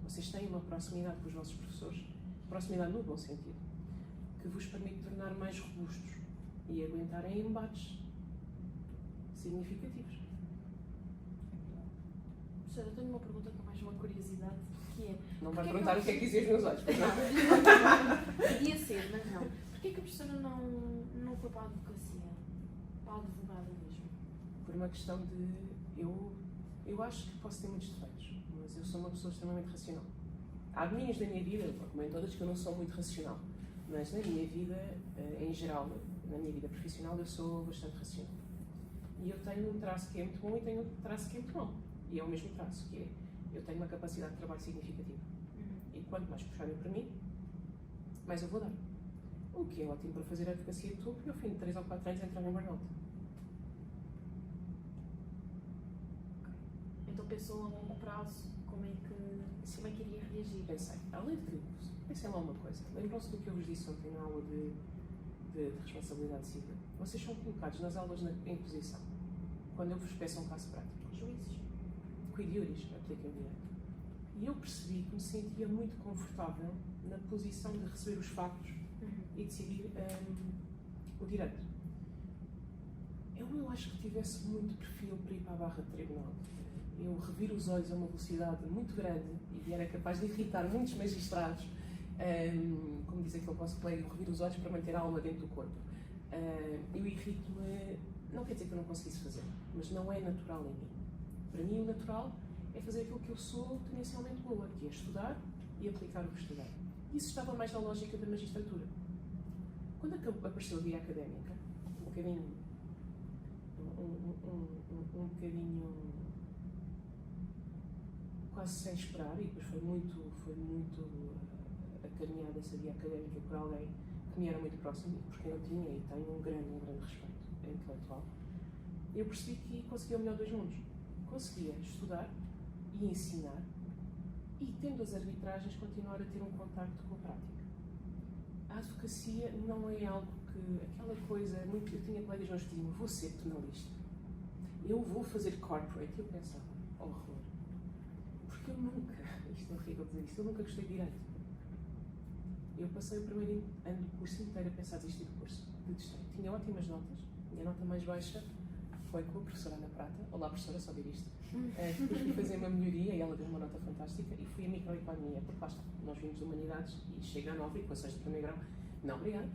Vocês têm uma proximidade com os vossos professores, proximidade no bom sentido, que vos permite tornar mais robustos e aguentarem embates significativos. Professora, eu tenho uma pergunta com mais uma curiosidade, que é... Não vai perguntar o que é que dizem os meus olhos, pois não? Podia ser, mas não. Porquê que a professora não foi para a advocacia? Para a advogada mesmo? Por uma questão de... Eu acho que posso ter muitos defeitos, mas eu sou uma pessoa extremamente racional. Há domínios da minha vida, como em todas, que eu não sou muito racional, mas na minha vida, em geral, na minha vida profissional, eu sou bastante racional. E eu tenho um traço que é muito bom e tenho um traço que é muito mau. E é o mesmo traço, que é, eu tenho uma capacidade de trabalho significativa. E quanto mais puxarem para mim, mais eu vou dar. O que é ótimo para fazer a advocacia de tudo, porque ao fim de 3 ou 4 anos entrar em burnout. Então pensou a longo prazo como é que iria reagir? Pensei, além de que, pensem lá uma coisa, lembram-se do que eu vos disse ontem na aula de responsabilidade civil? Vocês são colocados nas aulas em posição, quando eu vos peço um caso prático. Juízes. Quid iuris, apliquem o direito. E eu percebi que me sentia muito confortável na posição de receber os factos e decidir o direito. Eu não acho que tivesse muito perfil para ir para a barra de tribunal. Eu reviro os olhos a uma velocidade muito grande e era capaz de irritar muitos magistrados. Como diz aquele cosplay, eu reviro os olhos para manter a alma dentro do corpo. Eu irrito-me, não quer dizer que eu não conseguisse fazer, mas não é natural em mim. Para mim, o natural é fazer aquilo que eu sou tendencialmente boa, que é estudar, e aplicar o que estudei. Isso estava mais na lógica da magistratura. Quando apareceu a vida académica, um bocadinho quase sem esperar, e depois foi muito acarinhada essa via académica por alguém que me era muito próximo, porque eu tinha e tenho um grande respeito intelectual. Eu percebi que conseguia o melhor dos mundos. Conseguia estudar e ensinar e, tendo as arbitragens, continuar a ter um contacto com a prática. A advocacia não é algo que, aquela coisa, muito, eu tinha colegas meus que diziam, vou ser penalista, eu vou fazer corporate, e eu pensava, horror, porque eu nunca, isto é horrível dizer isto, eu nunca gostei de direito. Eu passei o primeiro ano do curso inteiro a pensar desistir do curso, detestei. Tinha ótimas notas, minha nota mais baixa foi com a professora Ana Prata, olá professora, só ver isto. Depois fui fazer uma melhoria e ela deu uma nota fantástica e fui a microeconomia, porque lá está, nós vimos de humanidades e chega a 9 equações de primeiro grau, não, obrigada.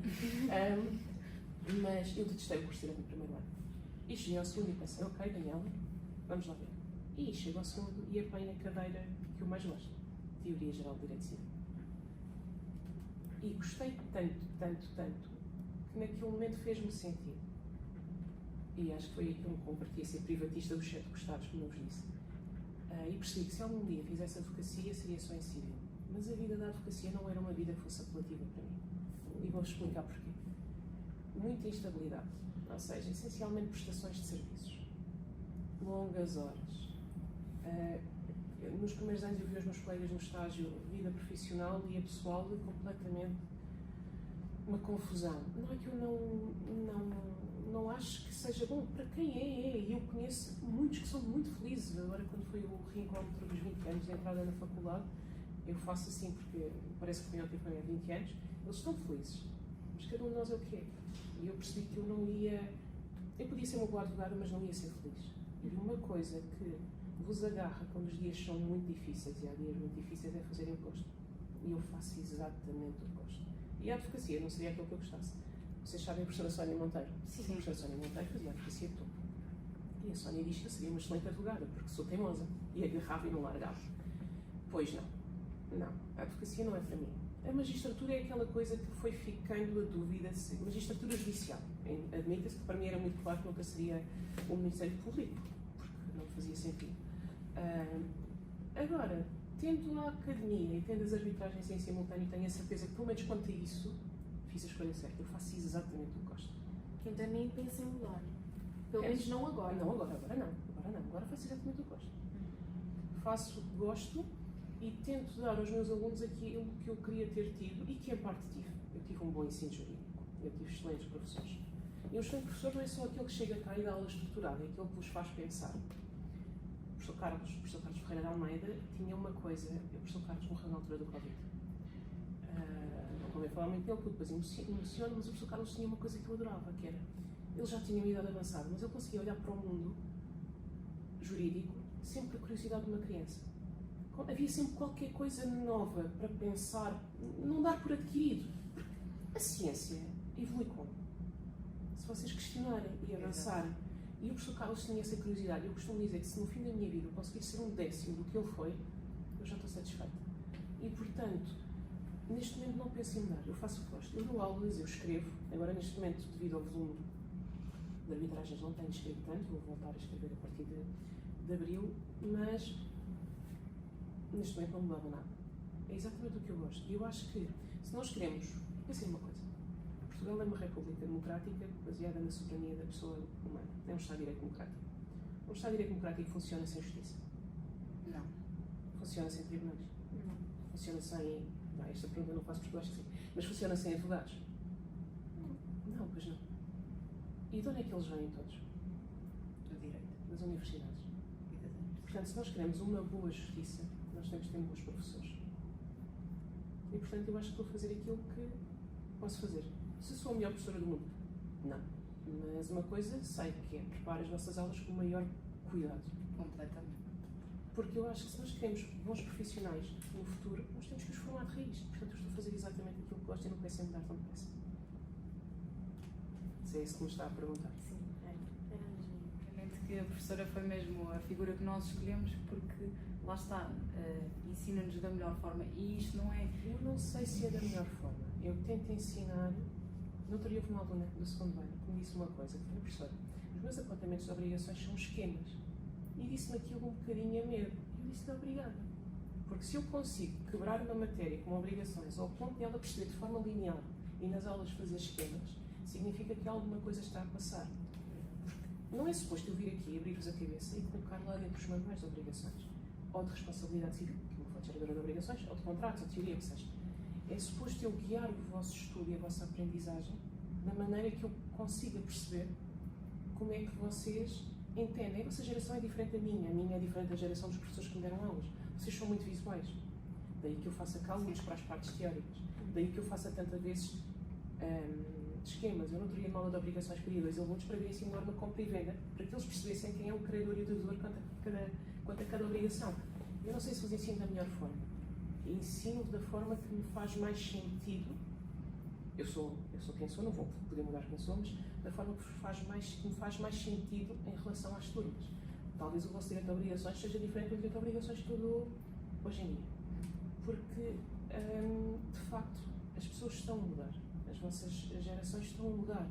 Mas eu detestei o curso de direito no primeiro ano. E cheguei ao segundo e pensei, ok, Daniela, vamos lá ver. E chego ao segundo e apanho a cadeira que eu mais gosto, Teoria Geral de Direito Civil. E gostei tanto, que naquele momento fez-me sentido. E acho que foi aí que eu me converti a ser privatista dos 7 gostados, como eu vos disse. E percebi que se algum dia fizesse advocacia, seria só em civil. Mas a vida da advocacia não era uma vida que fosse apelativa para mim. E vou explicar porquê. Muita instabilidade, ou seja, essencialmente prestações de serviços. Longas horas. Nos primeiros anos eu vi os meus colegas no estágio vida profissional e a pessoal completamente uma confusão. Não é que eu não acho que seja bom para quem é, e eu conheço muitos que são muito felizes. Agora, quando foi o reencontro dos 20 anos de entrada na faculdade, eu faço assim porque parece que foi ontem, foi há 20 anos, eles estão felizes, mas cada um de nós é o que é. E eu percebi que eu não ia, eu podia ser uma boa advogada, mas não ia ser feliz. E uma coisa que vos agarra quando os dias são muito difíceis, e há dias muito difíceis, é fazer imposto. E eu faço exatamente o que gosto. E a advocacia não seria aquilo que eu gostasse. Vocês sabem a professora Sónia Monteiro? Sim. A professora Sónia Monteiro fazia a advocacia de topo. E a Sónia diz que eu seria uma excelente advogada, porque sou teimosa. E agarrava e não largava. Pois não. Não. A advocacia não é para mim. A magistratura é aquela coisa que foi ficando a dúvida se... Magistratura judicial. Admita-se que para mim era muito claro que nunca seria o Ministério Público, porque não fazia sentido. Agora, tendo a academia e tendo as arbitragens em simultâneo, tenho a certeza que, pelo menos quanto a isso, fiz a escolha certa. Eu faço exatamente o que gosto. Então nem penso em mudar. Pelo menos não agora. Não, agora não. Agora faço exatamente o que gosto. Faço o que gosto e tento dar aos meus alunos aquilo que eu queria ter tido e que, em parte, tive. Eu tive um bom ensino jurídico. Eu tive excelentes professores. E um excelente professor não é só aquele que chega cá e dá aula estruturada, é aquele que vos faz pensar. O professor Carlos Ferreira de Almeida tinha uma coisa. O professor Carlos morreu na altura do Covid. Não convém falar muito dele, porque depois emociona, mas o professor Carlos tinha uma coisa que eu adorava, que era, ele já tinha uma idade avançada, mas ele conseguia olhar para o mundo jurídico sempre com a curiosidade de uma criança. Havia sempre qualquer coisa nova para pensar, não dar por adquirido. A ciência evolui como? Se vocês questionarem e avançarem. E o professor Carlos tinha essa curiosidade. Eu costumo dizer que se no fim da minha vida eu conseguir ser 1/10 do que ele foi, eu já estou satisfeita. E, portanto, neste momento não penso em mudar. Eu faço o que gosto. Eu dou aulas, eu escrevo. Agora, neste momento, devido ao volume de arbitragens, não tenho escrito tanto. Vou voltar a escrever a partir de abril. Mas, neste momento, não mudava nada. É exatamente o que eu gosto. E eu acho que, se nós queremos... Pensem numa coisa. Portugal é uma república democrática baseada na soberania da pessoa humana. É um Estado de Direito democrático. Um Estado de Direito democrático funciona sem justiça? Não. Funciona sem tribunais? Não. Funciona sem... esta pergunta eu não faço porque eu acho que sim. Mas funciona sem advogados? Não, pois não. E de onde é que eles vêm todos? Do direito. Das universidades. Portanto, se nós queremos uma boa justiça, nós temos que ter bons professores. E, portanto, eu acho que estou a fazer aquilo que posso fazer. Se sou a melhor professora do mundo? Não. Mas uma coisa sei que é preparar as nossas aulas com o maior cuidado. Completamente. Porque eu acho que se nós queremos bons profissionais no futuro, nós temos que os formar de raiz. Portanto, eu estou a fazer exatamente aquilo que gosto e não penso em mudar tão depressa. Se é isso que me está a perguntar. Sim, era mesmo. Obviamente que a professora foi mesmo a figura que nós escolhemos porque, lá está, ensina-nos da melhor forma e isto não é... Eu não sei se é da melhor forma. Eu tento ensinar... No outro dia houve uma aluna do segundo ano que me disse uma coisa, que foi a professora. Os meus apontamentos de obrigações são esquemas. E disse-me aquilo um bocadinho a medo. Eu disse-lhe obrigada. Porque se eu consigo quebrar uma matéria com obrigações ao ponto de ela perceber de forma linear e nas aulas fazer esquemas, significa que alguma coisa está a passar. Não é suposto eu vir aqui, abrir-vos a cabeça e colocar lá dentro os manuais de obrigações, ou de responsabilidade civil, que não pode ser geradora de obrigações, ou de contratos, ou de teoria, que seja. É suposto eu guiar o vosso estudo e a vossa aprendizagem da maneira que eu consiga perceber como é que vocês entendem. A vossa geração é diferente da minha, a minha é diferente da geração dos professores que me deram aulas. Vocês são muito visuais. Daí que eu faça cálculos para as partes teóricas. Daí que eu faça tantas vezes esquemas. Eu não teria uma aula de obrigações para 2 alunos para verem simular uma compra e venda, para que eles percebessem quem é o credor e o devedor quanto a cada obrigação. Eu não sei se vos ensino da melhor forma. Ensino da forma que me faz mais sentido. Eu sou quem sou, não vou poder mudar quem sou, mas da forma que me faz mais sentido em relação às turmas. Talvez o vosso direito de obrigações seja diferente do direito de obrigações que eu dou hoje em dia. Porque, de facto, as pessoas estão a mudar. As vossas gerações estão a mudar.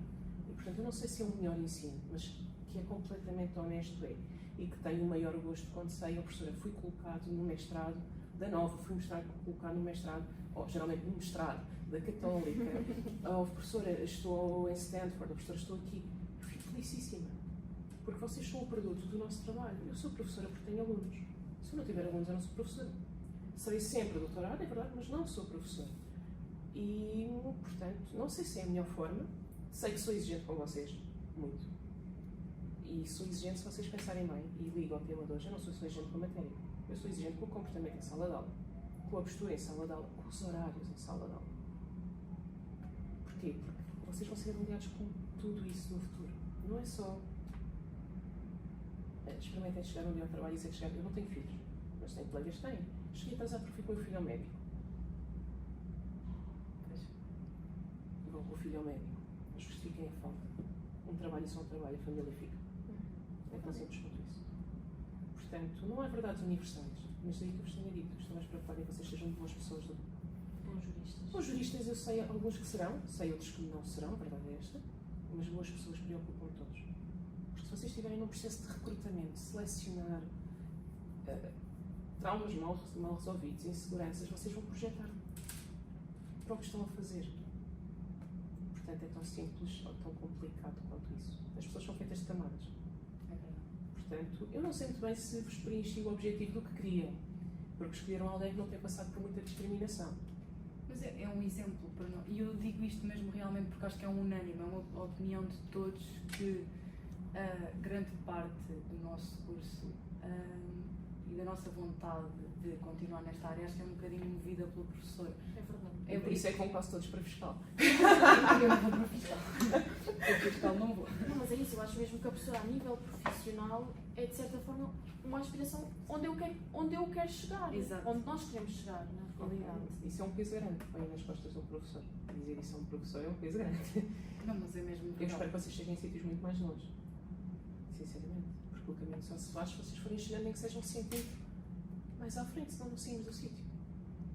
E, portanto, eu não sei se é o melhor ensino, mas que é completamente honesto é. E que tenho o maior gosto quando sei, a professora, fui colocado no mestrado da Nova, fui colocado no mestrado, ou geralmente no mestrado da Católica, ou professora, estou em Stanford, a professora, estou aqui. Eu fico felicíssima. Porque vocês são o produto do nosso trabalho. Eu sou professora porque tenho alunos. Se eu não tiver alunos, eu não sou professora. Serei sempre doutorada, é verdade, mas não sou professora. E, portanto, não sei se é a melhor forma. Sei que sou exigente com vocês, muito. E sou exigente se vocês pensarem bem. E ligo ao tema de hoje, eu não sou só exigente com a matéria. Eu sou exigente com o comportamento em sala de aula, com a postura em sala de aula, com os horários em sala de aula. Porquê? Porque vocês vão ser avaliados com tudo isso no futuro. Não é só experimentem chegar um dia ao trabalho e dizer que chegar. Eu não tenho filhos, mas tenho colegas que têm. Cheguei atrasado porque fui com o meu filho ao médico. Vão com o filho ao médico. Justifiquem a falta. Um trabalho é só um trabalho, a família fica. É tão simples quanto isso. Portanto, não há verdades universais, mas daí que eu vos tenho dito, que estou mais preocupada em que vocês sejam boas pessoas. Bons juristas. Bons juristas eu sei alguns que serão, sei outros que não serão, a verdade é esta, mas boas pessoas preocupam todos. Porque se vocês estiverem num processo de recrutamento, selecionar traumas mal resolvidos, inseguranças, vocês vão projetar para o que estão a fazer. Portanto, é tão simples ou tão complicado quanto isso. As pessoas são feitas de camadas. Portanto, eu não sei muito bem se vos preenchi o objetivo do que queriam, porque escolheram alguém que não tem passado por muita discriminação. Mas é um exemplo para nós, e eu digo isto mesmo realmente porque acho que é um unânime, é uma opinião de todos que grande parte do nosso curso e da nossa vontade de continuar nesta área, acho que é um bocadinho movida pelo professor. É verdade. É por isso é que vão quase todos para fiscal. Eu não vou para fiscal. Para fiscal não vou. Não, mas é isso, eu acho mesmo que a professora, a nível profissional, é de certa forma uma aspiração onde eu quero chegar. Exato. Onde nós queremos chegar, na realidade. Isso é um peso grande, põe nas costas de um professor. Dizer isso a um professor é um peso grande. Não, mas é mesmo Eu verdade. espero que vocês cheguem em sítios muito mais longe. Sinceramente. Porque o caminho só se faz se vocês forem chegando nem que sejam 100 metros mais à frente, senão não saímos do sítio.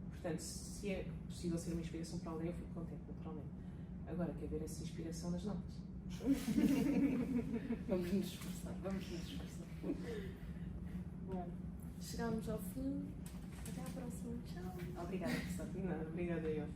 Portanto, se é possível ser uma inspiração para alguém, eu fico contente, naturalmente. Agora, quer ver essa inspiração nas notas? Vamos nos esforçar, vamos nos esforçar. Bom, chegamos ao fim. Até à próxima. Tchau. Obrigada, professor. Nada, obrigada eu.